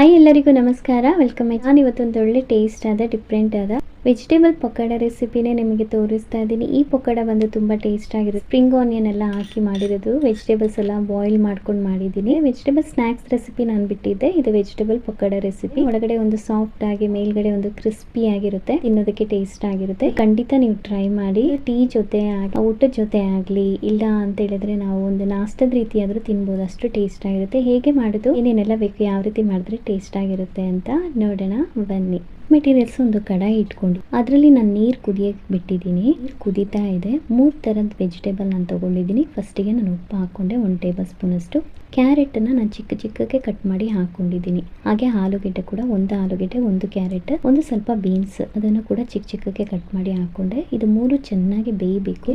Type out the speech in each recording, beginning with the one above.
Hi ಎಲ್ಲರಿಗೂ ನಮಸ್ಕಾರ, welcome. ನಾನು ಇವತ್ತೊಂದು ಒಳ್ಳೆ ಟೇಸ್ಟ್ ಆದ ಡಿಫ್ರೆಂಟ್ ಆದ ವೆಜಿಟೇಬಲ್ ಪಕೋಡ ರೆಸಿಪಿನೇ ನಿಮಗೆ ತೋರಿಸ್ತಾ ಇದ್ದೀನಿ. ಈ ಪಕೋಡ ಬಂದು ತುಂಬ ಟೇಸ್ಟ್ ಆಗಿರುತ್ತೆ. ಸ್ಪ್ರಿಂಗ್ ಆನಿಯನ್ ಎಲ್ಲ ಹಾಕಿ ಮಾಡಿರೋದು, ವೆಜಿಟೇಬಲ್ಸ್ ಎಲ್ಲ ಬಾಯ್ಲ್ ಮಾಡ್ಕೊಂಡು ಮಾಡಿದ್ದೀನಿ. ವೆಜಿಟೇಬಲ್ ಸ್ನ್ಯಾಕ್ಸ್ ರೆಸಿಪಿ ನಾನು ಬಿಟ್ಟಿದ್ದೆ, ಇದು ವೆಜಿಟೇಬಲ್ ಪಕೋಡ ರೆಸಿಪಿ. ಒಳಗಡೆ ಒಂದು ಸಾಫ್ಟ್ ಆಗಿ, ಮೇಲ್ಗಡೆ ಒಂದು ಕ್ರಿಸ್ಪಿ ಆಗಿರುತ್ತೆ, ತಿನ್ನೋದಕ್ಕೆ ಟೇಸ್ಟ್ ಆಗಿರುತ್ತೆ. ಖಂಡಿತ ನೀವು ಟ್ರೈ ಮಾಡಿ. ಟೀ ಜೊತೆ ಊಟದ ಜೊತೆ ಆಗಲಿ, ಇಲ್ಲ ಅಂತ ಹೇಳಿದ್ರೆ ನಾವು ಒಂದು ನಾಷ್ಟದ ರೀತಿ ಆದರೂ ತಿನ್ಬೋದು, ಅಷ್ಟು ಟೇಸ್ಟ್ ಆಗಿರುತ್ತೆ. ಹೇಗೆ ಮಾಡೋದು, ಏನೇನೆಲ್ಲ ಬೇಕು, ಯಾವ ರೀತಿ ಮಾಡಿದ್ರೆ ಟೇಸ್ಟ್ ಆಗಿರುತ್ತೆ ಅಂತ ನೋಡೋಣ ಬನ್ನಿ. ಮೆಟೀರಿಯಲ್ಸ್: ಒಂದು ಕಡಾಯಿ ಇಟ್ಕೊಂಡು ಅದರಲ್ಲಿ ನಾನು ನೀರು ಕುದಿಯಕ್ಕೆ ಬಿಟ್ಟಿದ್ದೀನಿ. ನೀರು ಕುದೀತಾ ಇದೆ. 3 ಥರದ ವೆಜಿಟೇಬಲ್ ನಾನು ತೊಗೊಂಡಿದ್ದೀನಿ. ಫಸ್ಟಿಗೆ ನಾನು ಉಪ್ಪು ಹಾಕ್ಕೊಂಡೆ, 1 ಟೇಬಲ್ ಸ್ಪೂನ್ ಅಷ್ಟು. ಕ್ಯಾರೆಟನ್ನು ನಾನು ಚಿಕ್ಕ ಚಿಕ್ಕಕ್ಕೆ ಕಟ್ ಮಾಡಿ ಹಾಕ್ಕೊಂಡಿದ್ದೀನಿ. ಹಾಗೆ ಆಲೂಗೆಡ್ಡೆ ಕೂಡ, 1 ಆಲೂಗೆಡ್ಡೆ, 1 ಕ್ಯಾರೆಟ್, ಒಂದು ಸ್ವಲ್ಪ ಬೀನ್ಸ್, ಅದನ್ನು ಕೂಡ ಚಿಕ್ಕ ಚಿಕ್ಕಕ್ಕೆ ಕಟ್ ಮಾಡಿ ಹಾಕ್ಕೊಂಡೆ. ಇದು 3 ಚೆನ್ನಾಗಿ ಬೇಯಬೇಕು.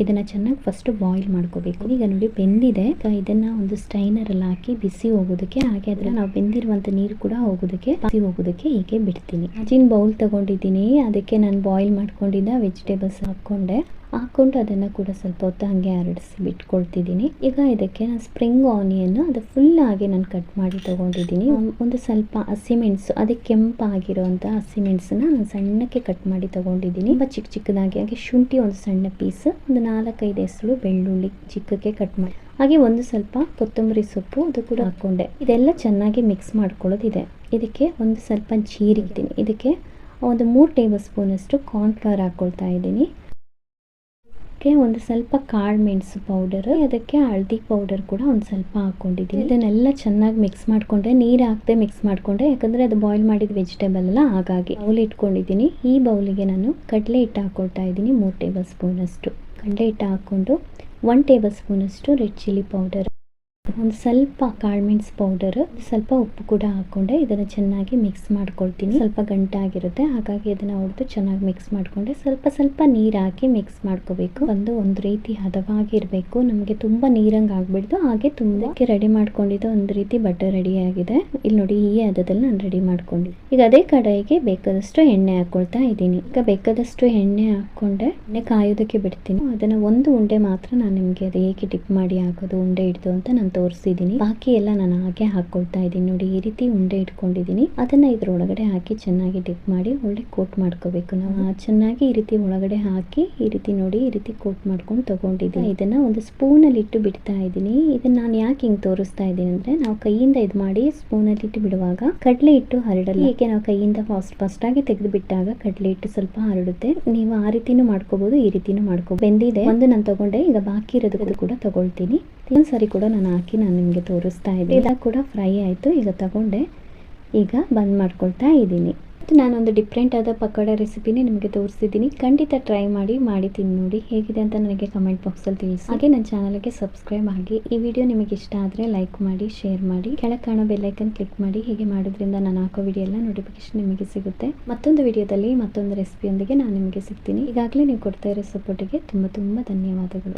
ಇದನ್ನು ಚೆನ್ನಾಗಿ ಫಸ್ಟ್ ಬಾಯ್ಲ್ ಮಾಡ್ಕೋಬೇಕು. ಈಗ ನೋಡಿ ಬೆಂದಿದೆ. ಇದನ್ನು ಒಂದು ಸ್ಟೈನರಲ್ಲಿ ಹಾಕಿ ಬಿಸಿ ಹೋಗೋದಕ್ಕೆ, ಹಾಗೆ ಅದರಲ್ಲಿ ನಾವು ಬೆಂದಿರುವಂಥ ನೀರು ಕೂಡ ಬಿಸಿ ಹೋಗೋದಕ್ಕೆ ಹೀಗೆ ಬಿಡ್ತೀನಿ. ಗಾಜಿನ ಬೌಲ್ ತಗೊಂಡಿದ್ದೀನಿ, ಅದಕ್ಕೆ ನಾನು ಬಾಯ್ಲ್ ಮಾಡ್ಕೊಂಡಿದ್ದ ವೆಜಿಟೇಬಲ್ಸ್ ಹಾಕ್ಕೊಂಡು ಅದನ್ನು ಕೂಡ ಸ್ವಲ್ಪ ಹೊತ್ತು ಹಾಗೆ ಹರಡಿಸಿ ಬಿಟ್ಕೊಳ್ತಿದ್ದೀನಿ. ಈಗ ಇದಕ್ಕೆ ನಾನು ಸ್ಪ್ರಿಂಗ್ ಆನಿಯನ್ ಅದು ಫುಲ್ ಆಗಿ ನಾನು ಕಟ್ ಮಾಡಿ ತಗೊಂಡಿದ್ದೀನಿ. ಒಂದು ಸ್ವಲ್ಪ ಹಸಿಮೆಣಸು, ಅದಕ್ಕೆ ಕೆಂಪಾಗಿರುವಂಥ ಹಸಿಮೆಣಸನ್ನ ನಾನು ಸಣ್ಣಕ್ಕೆ ಕಟ್ ಮಾಡಿ ತಗೊಂಡಿದ್ದೀನಿ. ತುಂಬ ಚಿಕ್ಕ ಚಿಕ್ಕದಾಗಿ. ಹಾಗೆ ಶುಂಠಿ ಒಂದು ಸಣ್ಣ ಪೀಸ್, ಒಂದು 4-5 ಎಸಳು ಬೆಳ್ಳುಳ್ಳಿ ಚಿಕ್ಕಕ್ಕೆ ಕಟ್ ಮಾಡಿ, ಹಾಗೆ ಒಂದು ಸ್ವಲ್ಪ ಕೊತ್ತಂಬರಿ ಸೊಪ್ಪು ಅದು ಕೂಡ ಹಾಕ್ಕೊಂಡೆ. ಇದೆಲ್ಲ ಚೆನ್ನಾಗಿ ಮಿಕ್ಸ್ ಮಾಡ್ಕೊಳ್ಳೋದಿದೆ. ಇದಕ್ಕೆ ಒಂದು ಸ್ವಲ್ಪ ಜೀರಿಗೆ, ಇದಕ್ಕೆ ಒಂದು 3 ಟೇಬಲ್ ಸ್ಪೂನ್ ಅಷ್ಟು ಕಾರ್ನ್ಫ್ಲವರ್ ಹಾಕ್ಕೊಳ್ತಾ ಇದ್ದೀನಿ. ಒಂದು ಸ್ವಲ್ಪ ಕಾಳು ಮೆಣಸು ಪೌಡರ್, ಅದಕ್ಕೆ ಹಳದಿ ಪೌಡರ್ ಕೂಡ ಒಂದು ಸ್ವಲ್ಪ ಹಾಕ್ಕೊಂಡಿದ್ದೀನಿ. ಇದನ್ನೆಲ್ಲ ಚೆನ್ನಾಗಿ ಮಿಕ್ಸ್ ಮಾಡಿಕೊಂಡೆ, ನೀರು ಹಾಕದೆ ಮಿಕ್ಸ್ ಮಾಡಿಕೊಂಡೆ, ಯಾಕಂದರೆ ಅದು ಬಾಯ್ಲ್ ಮಾಡಿದ ವೆಜಿಟೇಬಲ್ ಎಲ್ಲ. ಹಾಗಾಗಿ ಬೌಲ್ ಇಟ್ಕೊಂಡಿದ್ದೀನಿ. ಈ ಬೌಲಿಗೆ ನಾನು ಕಡಲೆ ಹಿಟ್ಟು ಹಾಕ್ಕೊಳ್ತಾ ಇದ್ದೀನಿ. 3 ಟೇಬಲ್ ಸ್ಪೂನ್ ಅಷ್ಟು ಕಡಲೆ ಹಿಟ್ಟು ಹಾಕ್ಕೊಂಡು 1 ಟೇಬಲ್ ಸ್ಪೂನ್ ಅಷ್ಟು ರೆಡ್ ಚಿಲ್ಲಿ ಪೌಡರ್, ಒಂದು ಸ್ವಲ್ಪ ಕಾಳುಮೆಣಸು ಪೌಡರ್, ಸ್ವಲ್ಪ ಉಪ್ಪು ಕೂಡ ಹಾಕ್ಕೊಂಡೆ. ಇದನ್ನು ಚೆನ್ನಾಗಿ ಮಿಕ್ಸ್ ಮಾಡ್ಕೊಳ್ತೀನಿ. ಸ್ವಲ್ಪ ಗಂಟಾಗಿರುತ್ತೆ, ಹಾಗಾಗಿ ಇದನ್ನು ಹೊಡೆದು ಚೆನ್ನಾಗಿ ಮಿಕ್ಸ್ ಮಾಡಿಕೊಂಡೆ. ಸ್ವಲ್ಪ ನೀರು ಹಾಕಿ ಮಿಕ್ಸ್ ಮಾಡ್ಕೋಬೇಕು. ಒಂದು ರೀತಿ ಹದವಾಗಿರಬೇಕು, ನಮಗೆ ತುಂಬ ನೀರಂಗೆ ಆಗ್ಬಿಡ್ದು. ಹಾಗೆ ತುಂಬಕ್ಕೆ ರೆಡಿ ಮಾಡ್ಕೊಂಡಿದ್ದು ಒಂದು ರೀತಿ ಬಟರ್ ರೆಡಿ ಆಗಿದೆ. ಇಲ್ಲಿ ನೋಡಿ, ಈ ಹದದಲ್ಲಿ ನಾನು ರೆಡಿ ಮಾಡ್ಕೊಂಡಿದ್ದೆ. ಈಗ ಅದೇ ಕಡಾಯಿಗೆ ಬೇಕಾದಷ್ಟು ಎಣ್ಣೆ ಹಾಕ್ಕೊಳ್ತಾ ಇದ್ದೀನಿ. ಈಗ ಬೇಕಾದಷ್ಟು ಎಣ್ಣೆ ಹಾಕ್ಕೊಂಡೆ, ಎಣ್ಣೆ ಕಾಯೋದಕ್ಕೆ ಬಿಡ್ತೀನಿ. ಅದನ್ನು ಒಂದು ಉಂಡೆ ಮಾತ್ರ ನಾನು ನಿಮಗೆ ಅದು ಹೇಗೆ ಡಿಪ್ ಮಾಡಿ ಹಾಕೋದು, ಉಂಡೆ ಹಿಡಿದು ಅಂತ ನಾನು ತೋರಿಸಿದ್ದೀನಿ. ಬಾಕಿ ಎಲ್ಲ ನಾನು ಹಾಗೆ ಹಾಕೊಳ್ತಾ ಇದ್ದೀನಿ. ನೋಡಿ, ಈ ರೀತಿ ಉಂಡೆ ಇಟ್ಕೊಂಡಿದ್ದೀನಿ. ಅದನ್ನ ಇದ್ರೊಳಗಡೆ ಹಾಕಿ ಚೆನ್ನಾಗಿ ಡಿಪ್ ಮಾಡಿ ಒಳ್ಳೆ ಕೋಟ್ ಮಾಡ್ಕೋಬೇಕು. ನಾವು ಚೆನ್ನಾಗಿ ಈ ರೀತಿ ಒಳಗಡೆ ಹಾಕಿ ಈ ರೀತಿ ನೋಡಿ, ಈ ರೀತಿ ಕೋಟ್ ಮಾಡ್ಕೊಂಡು ತಗೊಂಡಿದ್ದೀನಿ. ಇದನ್ನ ಒಂದು ಸ್ಪೂನಲ್ಲಿ ಇಟ್ಟು ಬಿಡ್ತಾ ಇದ್ದೀನಿ. ಇದನ್ನ ನಾನು ಯಾಕೆ ಹಿಂಗೆ ತೋರಿಸ್ತಾ ಇದ್ದೀನಿ ಅಂದ್ರೆ, ನಾವು ಕೈಯಿಂದ ಇದು ಮಾಡಿ ಸ್ಪೂನಲ್ಲಿ ಇಟ್ಟು ಬಿಡುವಾಗ ಕಡಲೆ ಹಿಟ್ಟು ಹರಡಲ್ಲ. ಹೀಗೆ ನಾವು ಕೈಯಿಂದ ಫಾಸ್ಟ್ ಆಗಿ ತೆಗೆದು ಬಿಟ್ಟಾಗ ಕಡಲೆ ಹಿಟ್ಟು ಸ್ವಲ್ಪ ಹರಡುತ್ತೆ. ನೀವು ಆ ರೀತಿನೂ ಮಾಡ್ಕೋಬಹುದು, ಈ ರೀತಿನೂ ಮಾಡ್ಕೋಬಹುದು. ಬೆಂದಿದೆ ಒಂದು ನಾನು ತಗೊಂಡೆ. ಈಗ ಬಾಕಿ ಇರೋದು ಕೂಡ ತಗೊಳ್ತೀನಿ. ಇನ್ನೊಂದ್ಸರಿ ಕೂಡ ನಾನು ಹಾಕಿ ನಾನು ನಿಮಗೆ ತೋರಿಸ್ತಾ ಇದ್ದೀನಿ. ಎಲ್ಲ ಕೂಡ ಫ್ರೈ ಆಯಿತು. ಈಗ ತಗೊಂಡೆ, ಈಗ ಬಂದ್ ಮಾಡ್ಕೊಳ್ತಾ ಇದ್ದೀನಿ. ನಾನೊಂದು ಡಿಫ್ರೆಂಟ್ ಆದ ಪಕೋಡ ರೆಸಿಪಿನೇ ನಿಮಗೆ ತೋರಿಸಿದ್ದೀನಿ. ಖಂಡಿತ ಟ್ರೈ ಮಾಡಿ ತಿಂದು ನೋಡಿ ಹೇಗಿದೆ ಅಂತ ನನಗೆ ಕಮೆಂಟ್ ಬಾಕ್ಸಲ್ಲಿ ತಿಳಿಸಿ. ಹಾಗೆ ನನ್ನ ಚಾನಲ್ಗೆ ಸಬ್ಸ್ಕ್ರೈಬ್ ಆಗಿ. ಈ ವಿಡಿಯೋ ನಿಮಗೆ ಇಷ್ಟ ಆದರೆ ಲೈಕ್ ಮಾಡಿ, ಶೇರ್ ಮಾಡಿ, ಕೆಳಗೆ ಕಾಣೋ ಬೆಲ್ಲೈಕನ್ ಕ್ಲಿಕ್ ಮಾಡಿ. ಹೀಗೆ ಮಾಡೋದ್ರಿಂದ ನಾನು ಹಾಕೋ ವಿಡಿಯೋ ಎಲ್ಲ ನೋಟಿಫಿಕೇಶನ್ ನಿಮಗೆ ಸಿಗುತ್ತೆ. ಮತ್ತೊಂದು ವಿಡಿಯೋದಲ್ಲಿ ಮತ್ತೊಂದು ರೆಸಿಪಿಯೊಂದಿಗೆ ನಾನು ನಿಮಗೆ ಸಿಗ್ತೀನಿ. ಈಗಾಗಲೇ ನೀವು ಕೊಡ್ತಾ ಇರೋ ಸಪೋರ್ಟಿಗೆ ತುಂಬ ಧನ್ಯವಾದಗಳು.